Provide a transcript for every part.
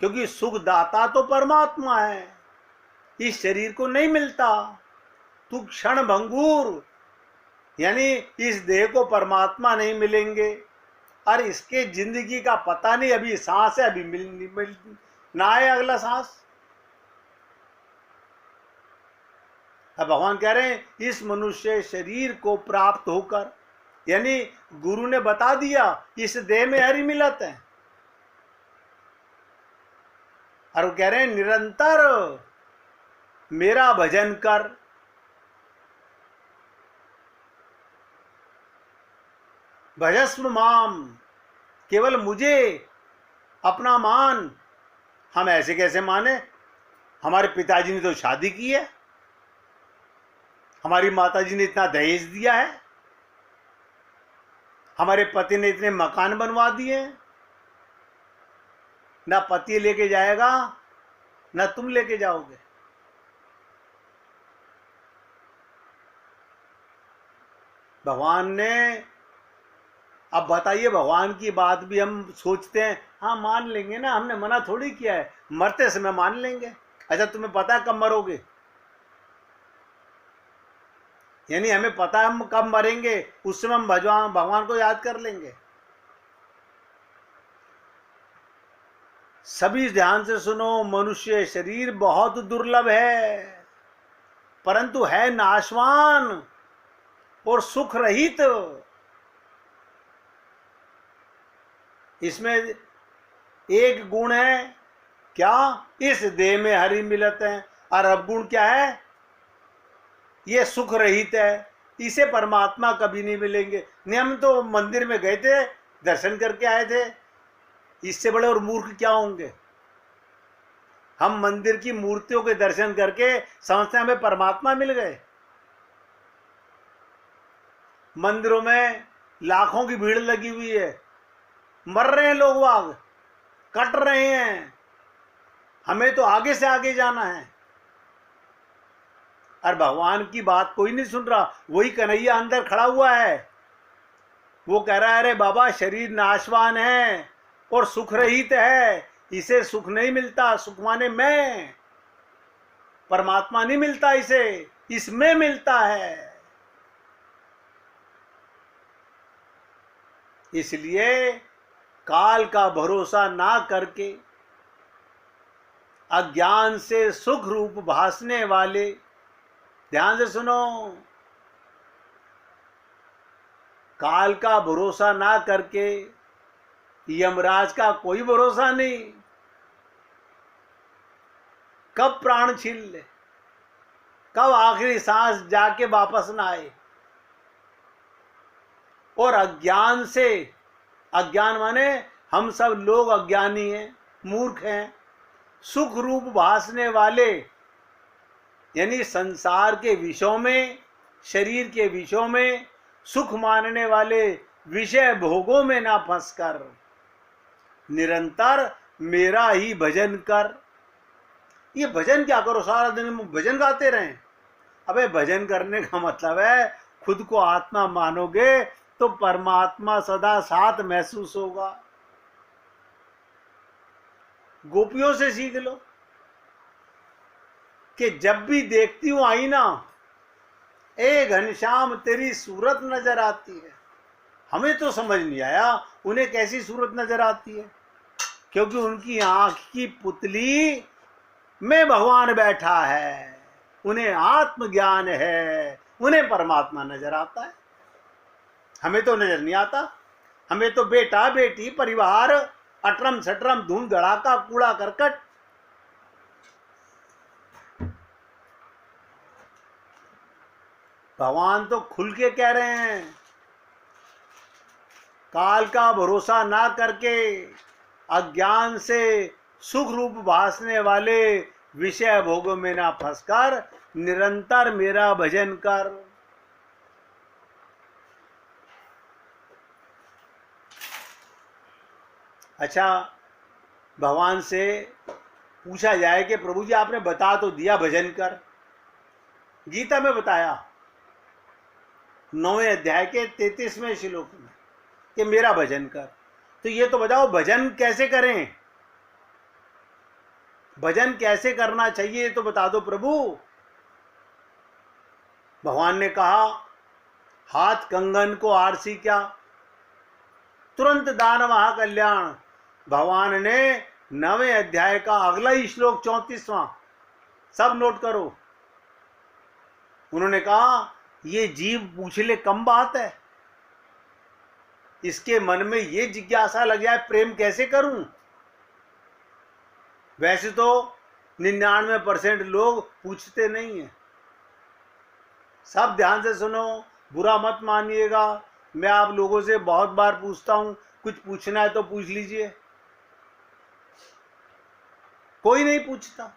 क्योंकि सुख दाता तो परमात्मा है, इस शरीर को नहीं मिलता। तू क्षण भंगुर, यानी इस देह को परमात्मा नहीं मिलेंगे, और इसके जिंदगी का पता नहीं, अभी सांस है, अभी मिल ना आए अगला सांस। अब भगवान कह रहे हैं इस मनुष्य शरीर को प्राप्त होकर, यानी गुरु ने बता दिया इस देह में हरि मिलत है, और वो कह रहे हैं निरंतर मेरा भजन कर। भजस्व माम, केवल मुझे अपना मान। हम ऐसे कैसे माने? हमारे पिताजी ने तो शादी की है, हमारी माताजी ने इतना दहेज दिया है, हमारे पति ने इतने मकान बनवा दिए, ना पति लेके जाएगा ना तुम लेके जाओगे। भगवान ने, अब बताइए, भगवान की बात भी हम सोचते हैं हाँ मान लेंगे ना, हमने मना थोड़ी किया है, मरते समय मान लेंगे। अच्छा तुम्हें पता है कब मरोगे? यानी हमें पता है हम कब मरेंगे, उस समय हम भगवान को याद कर लेंगे। सभी ध्यान से सुनो, मनुष्य शरीर बहुत दुर्लभ है, परंतु है नाशवान और सुख रहित। इसमें एक गुण है क्या? इस देह में हरि मिलत है। और अवगुण क्या है? ये सुख रहित है, इसे परमात्मा कभी नहीं मिलेंगे। नहीं, हम तो मंदिर में गए थे, दर्शन करके आए थे, इससे बड़े और मूर्ख क्या होंगे? हम मंदिर की मूर्तियों के दर्शन करके समझते हैं हमें परमात्मा मिल गए। मंदिरों में लाखों की भीड़ लगी हुई है, मर रहे हैं लोग, वाग कट रहे हैं, हमें तो आगे से आगे जाना है। और भगवान की बात कोई नहीं सुन रहा। वही कन्हैया अंदर खड़ा हुआ है, वो कह रहा है अरे बाबा शरीर नाशवान है और सुख रहित है, इसे सुख नहीं मिलता। सुख माने मैं, परमात्मा नहीं मिलता इसे, इसमें मिलता है। इसलिए काल का भरोसा ना करके अज्ञान से सुख रूप भासने वाले, ध्यान से सुनो, काल का भरोसा ना करके यमराज का कोई भरोसा नहीं, कब प्राण छीन ले, कब आखिरी सांस जाके वापस ना आए। और अज्ञान से, अज्ञान माने हम सब लोग अज्ञानी हैं, मूर्ख हैं, सुख रूप भासने वाले, यानी संसार के विषयों में, शरीर के विषयों में सुख मानने वाले विषय भोगों में ना फंसकर निरंतर मेरा ही भजन कर। ये भजन क्या करो, सारा दिन भजन गाते रहें? अबे भजन करने का मतलब है खुद को आत्मा मानोगे तो परमात्मा सदा साथ महसूस होगा। गोपियों से सीख लो कि जब भी देखती हूं आईना, ए घनश्याम तेरी सूरत नजर आती है। हमें तो समझ नहीं आया उन्हें कैसी सूरत नजर आती है, क्योंकि उनकी आंख की पुतली में भगवान बैठा है, उन्हें आत्मज्ञान है, उन्हें परमात्मा नजर आता है। हमें तो नजर नहीं आता। हमें तो बेटा बेटी परिवार अटरम सटरम धूम धड़ाका कूड़ा करकट। भगवान तो खुल के कह रहे हैं काल का भरोसा ना करके अज्ञान से सुख रूप भासने वाले विषय भोगों में ना फंसकर निरंतर मेरा भजन कर। अच्छा, भगवान से पूछा जाए कि प्रभु जी आपने बता तो दिया भजन कर, गीता में बताया 9वें अध्याय के 33वें श्लोक में कि मेरा भजन कर, तो ये तो बताओ भजन कैसे करें? भजन कैसे करना चाहिए तो बता दो प्रभु। भगवान ने कहा, हाथ कंगन को आरसी क्या, तुरंत दान महाकल्याण। भगवान ने 9वें अध्याय का अगला ही श्लोक 34वां, सब नोट करो। उन्होंने कहा, ये जीव पूछ ले कम बात है, इसके मन में ये जिज्ञासा लग जाए प्रेम कैसे करूं। वैसे तो 99% लोग पूछते नहीं है। सब ध्यान से सुनो, बुरा मत मानिएगा, मैं आप लोगों से बहुत बार पूछता हूं, कुछ पूछना है तो पूछ लीजिए। कोई नहीं पूछता।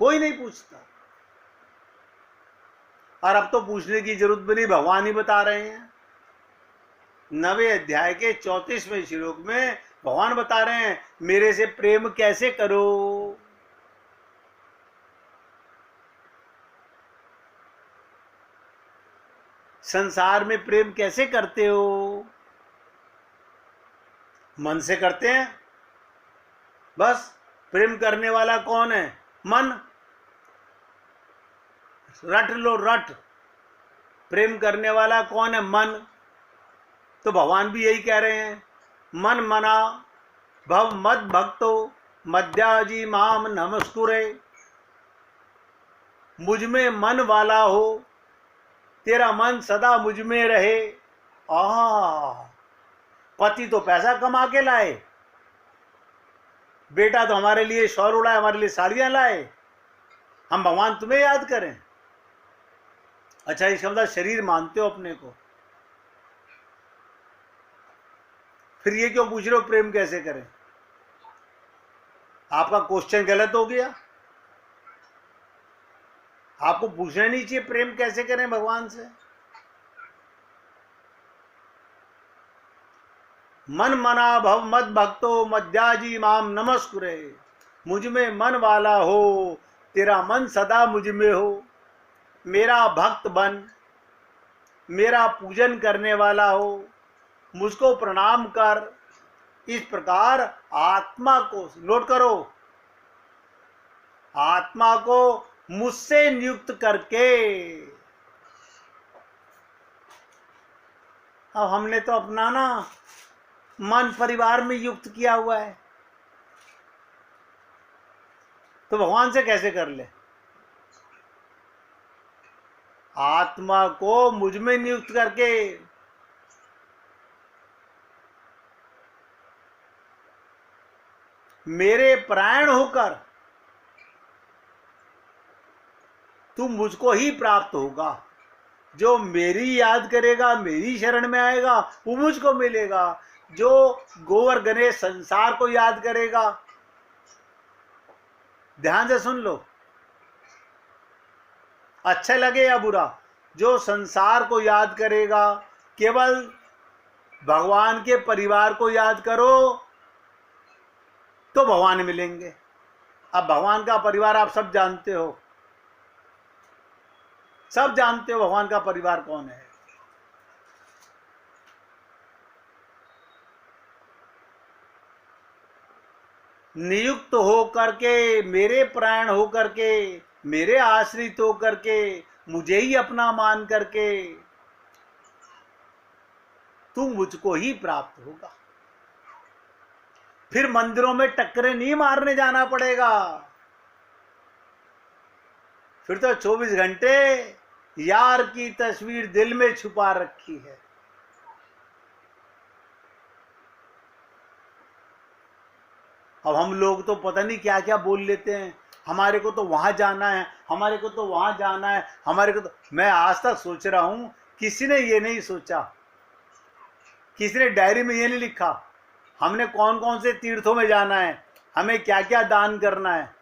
कोई नहीं पूछता। और अब तो पूछने की जरूरत भी नहीं, भगवान ही बता रहे हैं। 9वें अध्याय के 34वें श्लोक में भगवान बता रहे हैं, मेरे से प्रेम कैसे करो। संसार में प्रेम कैसे करते हो। मन से करते हैं। बस प्रेम करने वाला कौन है? मन। रट लो, रट। प्रेम करने वाला कौन है? मन। तो भगवान भी यही कह रहे हैं, मन मना भव मद भक्तो मध्याजी माम नमस्कुरे। मुझ में मन वाला हो, तेरा मन सदा मुझ में रहे। पति तो पैसा कमा के लाए, बेटा तो हमारे लिए शौर उड़ाए, हमारे लिए साड़ियां लाए, हम भगवान तुम्हें याद करें। अच्छा, इसका मतलब शरीर मानते हो अपने को, फिर ये क्यों पूछ रहे हो प्रेम कैसे करें? आपका क्वेश्चन गलत हो गया। आपको पूछना नहीं चाहिए प्रेम कैसे करें भगवान से। मन मना भव मद भक्तो मध्याजी माम नमस्कुरे। मुझ में मन वाला हो, तेरा मन सदा मुझ में हो। मेरा भक्त बन, मेरा पूजन करने वाला हो, मुझको प्रणाम कर। इस प्रकार आत्मा को, नोट करो, आत्मा को मुझसे नियुक्त करके। अब हमने तो अपना ना मन परिवार में युक्त किया हुआ है, तो भगवान से कैसे कर ले? आत्मा को मुझ में नियुक्त करके। मेरे प्राण होकर तू मुझको ही प्राप्त होगा। जो मेरी याद करेगा, मेरी शरण में आएगा, वो मुझको मिलेगा। जो गोवर गणेश संसार को याद करेगा, ध्यान से सुन लो, अच्छा लगे या बुरा, जो संसार को याद करेगा, केवल भगवान के परिवार को याद करो तो भगवान मिलेंगे। अब भगवान का परिवार आप सब जानते हो, सब जानते हो भगवान का परिवार कौन है। नियुक्त होकर के, मेरे प्राण होकर के, मेरे आश्रित होकर के, मुझे ही अपना मान करके तू मुझको ही प्राप्त होगा। फिर मंदिरों में टक्करें नहीं मारने जाना पड़ेगा। फिर तो 24 घंटे यार की तस्वीर दिल में छुपा रखी है। अब हम लोग तो पता नहीं क्या क्या बोल लेते हैं, हमारे को तो वहां जाना है, हमारे को तो वहां जाना है, हमारे को तो। मैं आज तक सोच रहा हूं, किसी ने ये नहीं सोचा, किसी ने डायरी में ये नहीं लिखा हमने कौन कौन से तीर्थों में जाना है, हमें क्या क्या दान करना है।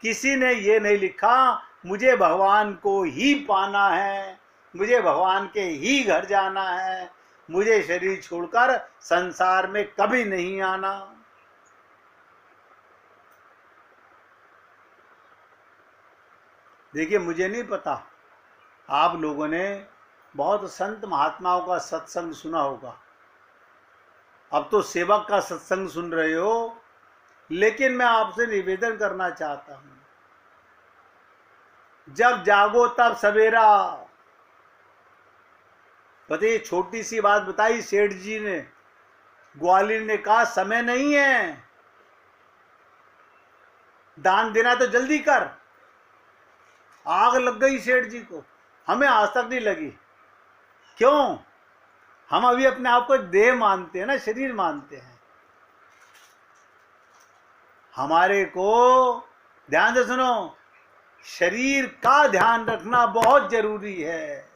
किसी ने ये नहीं लिखा मुझे भगवान को ही पाना है, मुझे भगवान के ही घर जाना है, मुझे शरीर छोड़कर संसार में कभी नहीं आना। देखिए, मुझे नहीं पता, आप लोगों ने बहुत संत महात्माओं का सत्संग सुना होगा। अब तो सेवक का सत्संग सुन रहे हो, लेकिन मैं आपसे निवेदन करना चाहता हूं, जब जागो तब सवेरा। बताइए, छोटी सी बात बताई सेठ जी ने, ग्वालियर ने कहा समय नहीं है, दान देना तो जल्दी कर। आग लग गई सेठ जी को, हमें आज तक नहीं लगी। क्यों? हम अभी अपने आप को देह मानते हैं ना, शरीर मानते हैं। हमारे को ध्यान से सुनो, शरीर का ध्यान रखना बहुत जरूरी है,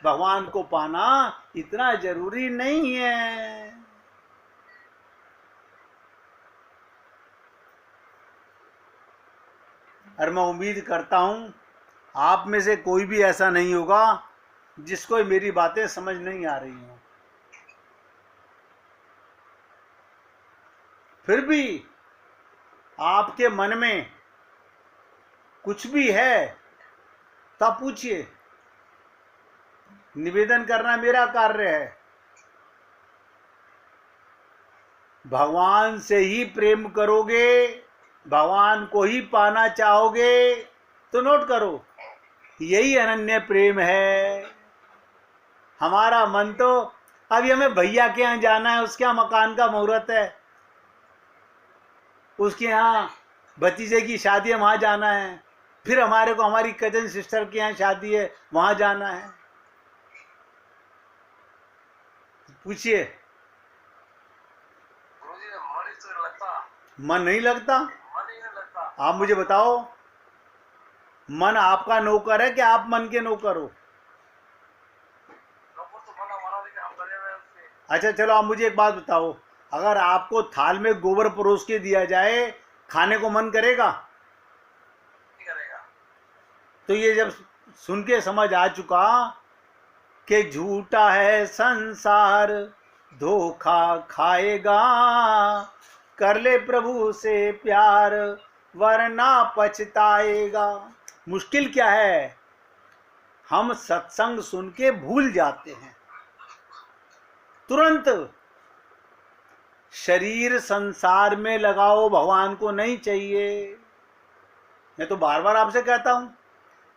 भगवान को पाना इतना जरूरी नहीं है। और मैं उम्मीद करता हूं आप में से कोई भी ऐसा नहीं होगा जिसको मेरी बातें समझ नहीं आ रही हों। फिर भी आपके मन में कुछ भी है तो आप पूछिए, निवेदन करना मेरा कार्य है। भगवान से ही प्रेम करोगे, भगवान को ही पाना चाहोगे तो नोट करो, यही अनन्य प्रेम है। हमारा मन तो अभी हमें भैया के यहाँ जाना है, उसके यहाँ मकान का मुहूर्त है, उसके यहाँ भतीजे की शादी है, वहां जाना है, फिर हमारे को हमारी कजन सिस्टर के यहाँ शादी है, वहां जाना है। पूछिए, मन नहीं लगता? आप मुझे बताओ, मन आपका नौकर है कि आप मन के नौकर हो? अच्छा चलो, आप मुझे एक बात बताओ, अगर आपको थाल में गोबर परोस के दिया जाए, खाने को मन करेगा? नहीं करेगा। तो ये जब सुन के समझ आ चुका कि झूठा है संसार, धोखा खाएगा, कर ले प्रभु से प्यार वरना पछताएगा। मुश्किल क्या है, हम सत्संग सुन के भूल जाते हैं तुरंत। शरीर संसार में लगाओ, भगवान को नहीं चाहिए। मैं तो बार बार आपसे कहता हूं,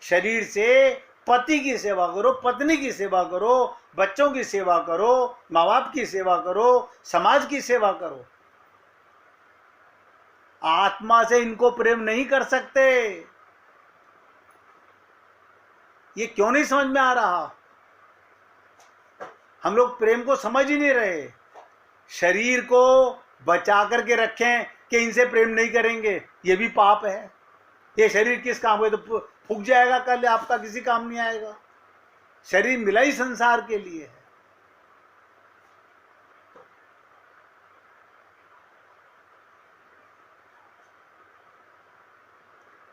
शरीर से पति की सेवा करो, पत्नी की सेवा करो, बच्चों की सेवा करो, माँ बाप की सेवा करो, समाज की सेवा करो। आत्मा से इनको प्रेम नहीं कर सकते। ये क्यों नहीं समझ में आ रहा? हम लोग प्रेम को समझ ही नहीं रहे। शरीर को बचा करके रखें कि इनसे प्रेम नहीं करेंगे, ये भी पाप है। ये शरीर किस काम का, तो फूक जाएगा कल, आपका किसी काम नहीं आएगा। शरीर मिला ही संसार के लिए है।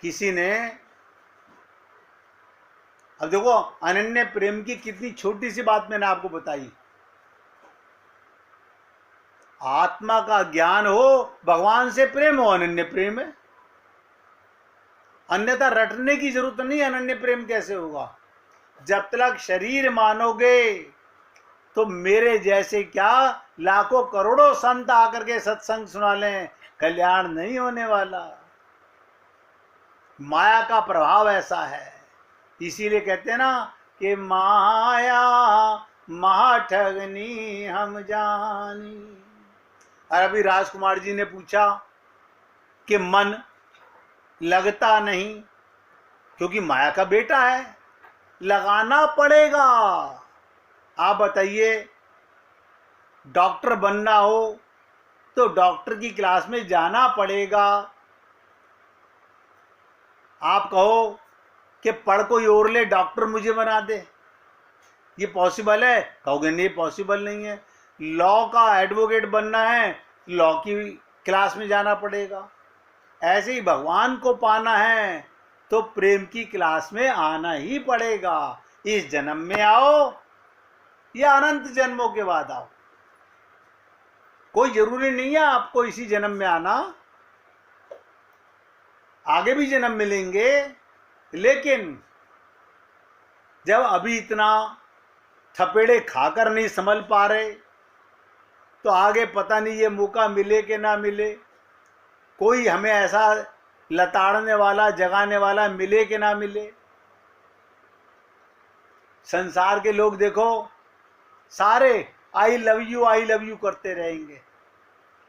किसी ने, अब देखो, अनन्य प्रेम की कितनी छोटी सी बात मैंने आपको बताई। आत्मा का ज्ञान हो, भगवान से प्रेम हो, अनन्य प्रेम है। अन्यथा रटने की जरूरत नहीं। अनन्य प्रेम कैसे होगा? जब तक शरीर मानोगे तो मेरे जैसे क्या लाखों करोड़ों संत आकर के सत्संग सुना लें, कल्याण नहीं होने वाला। माया का प्रभाव ऐसा है। इसीलिए कहते हैं ना कि माया महाठगनी हम जानी। और अभी राजकुमार जी ने पूछा कि मन लगता नहीं, क्योंकि माया का बेटा है, लगाना पड़ेगा। आप बताइए, डॉक्टर बनना हो तो डॉक्टर की क्लास में जाना पड़ेगा। आप कहो कि पढ़ कोई और ले, डॉक्टर मुझे बना दे, ये पॉसिबल है? कहोगे नहीं, पॉसिबल नहीं है। लॉ का एडवोकेट बनना है, लॉ की क्लास में जाना पड़ेगा। ऐसे ही भगवान को पाना है तो प्रेम की क्लास में आना ही पड़ेगा। इस जन्म में आओ या अनंत जन्मों के बाद आओ, कोई जरूरी नहीं है आपको इसी जन्म में आना। आगे भी जन्म मिलेंगे, लेकिन जब अभी इतना थपेड़े खाकर नहीं संभल पा रहे, तो आगे पता नहीं ये मौका मिले कि ना मिले, कोई हमें ऐसा लताड़ने वाला जगाने वाला मिले कि ना मिले। संसार के लोग देखो सारे आई लव यू करते रहेंगे।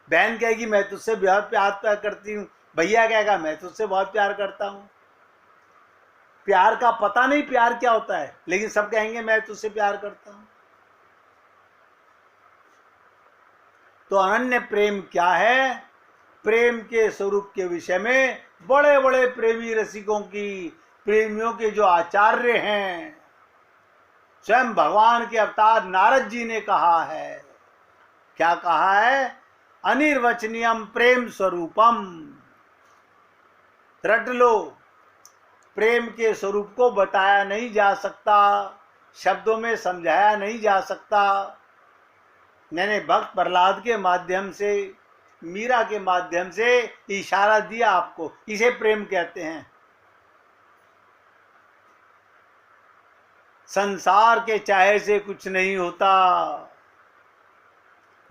बहन कहेगी मैं तुझसे बहुत प्यार करती हूँ, भैया कहेगा मैं तुझसे बहुत प्यार करता हूँ। प्यार का पता नहीं प्यार क्या होता है, लेकिन सब कहेंगे मैं तुझसे प्यार करता हूँ। तो अनन्य प्रेम क्या है? प्रेम के स्वरूप के विषय में बड़े बड़े प्रेमी रसिकों की, प्रेमियों के जो आचार्य हैं, स्वयं भगवान के अवतार नारद जी ने कहा है। क्या कहा है? अनिर्वचनीयम प्रेम स्वरूपम। रट लो, प्रेम के स्वरूप को बताया नहीं जा सकता, शब्दों में समझाया नहीं जा सकता। मैंने भक्त प्रहलाद के माध्यम से, मीरा के माध्यम से इशारा दिया आपको, इसे प्रेम कहते हैं। संसार के चाहे से कुछ नहीं होता।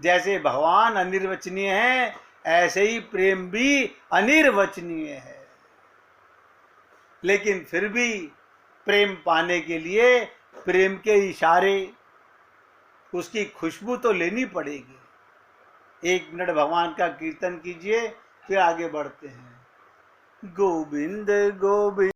जैसे भगवान अनिर्वचनीय है, ऐसे ही प्रेम भी अनिर्वचनीय है। लेकिन फिर भी प्रेम पाने के लिए प्रेम के इशारे, उसकी खुशबू तो लेनी पड़ेगी। 1 मिनट भगवान का कीर्तन कीजिए, फिर आगे बढ़ते हैं। गोविंद गोविंद